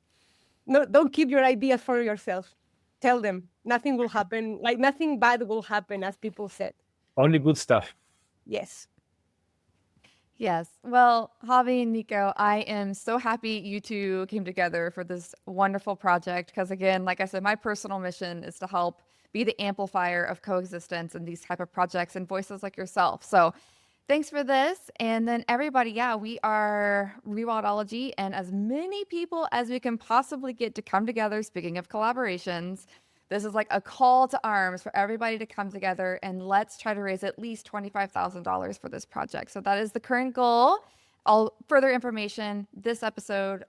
no, don't keep your ideas for yourself. Tell them nothing will happen. Like nothing bad will happen, as people said. Only good stuff. Yes. Yes. Well, Javi and Nico, I am so happy you two came together for this wonderful project. Because again, like I said, my personal mission is to help be the amplifier of coexistence in these type of projects and voices like yourself. So thanks for this. And then everybody, yeah, we are Rewildology, and as many people as we can possibly get to come together. Speaking of collaborations, this is like a call to arms for everybody to come together and let's try to raise at least $25,000 for this project. So that is the current goal. All further information, this episode,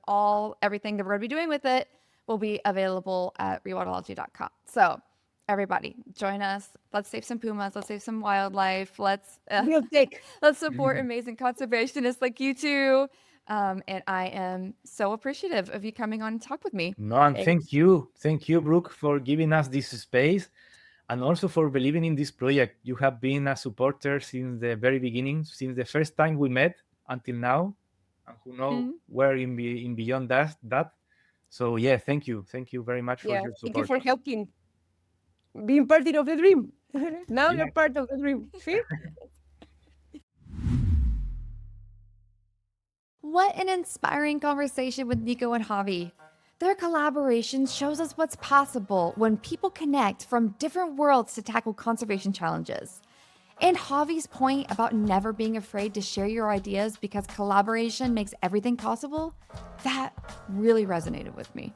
everything that we're going to be doing with it will be available at rewildology.com. So everybody, join us. Let's save some pumas. Let's save some wildlife. Let's Real take. let's support amazing conservationists like you two. And I am so appreciative of you coming on and talk with me. No, and Thanks. thank you, Brooke, for giving us this space, and also for believing in this project. You have been a supporter since the very beginning, since the first time we met until now, and who know where in beyond that. So yeah, thank you very much for Yeah. your Thank you support. for helping. Being part of the dream. Now Yeah. you're part of the dream. See? What an inspiring conversation with Nico and Javi. Their collaboration shows us what's possible when people connect from different worlds to tackle conservation challenges. And Javi's point about never being afraid to share your ideas because collaboration makes everything possible, that really resonated with me.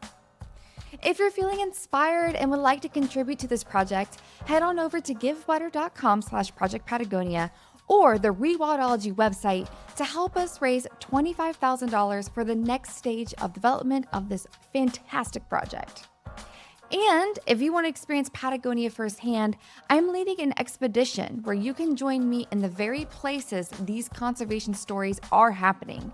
If you're feeling inspired and would like to contribute to this project, head on over to giveweather.com/Project Patagonia or the Rewildology website to help us raise $25,000 for the next stage of development of this fantastic project. And if you want to experience Patagonia firsthand, I'm leading an expedition where you can join me in the very places these conservation stories are happening.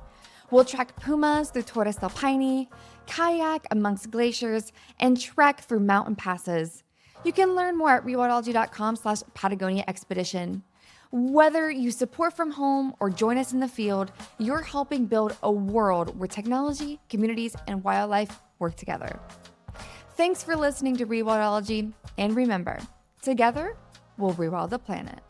We'll track pumas through Torres del Paine, kayak amongst glaciers, and trek through mountain passes. You can learn more at rewildology.com/Patagonia Expedition. Whether you support from home or join us in the field, you're helping build a world where technology, communities, and wildlife work together. Thanks for listening to Rewildology, and remember, together, we'll rewild the planet.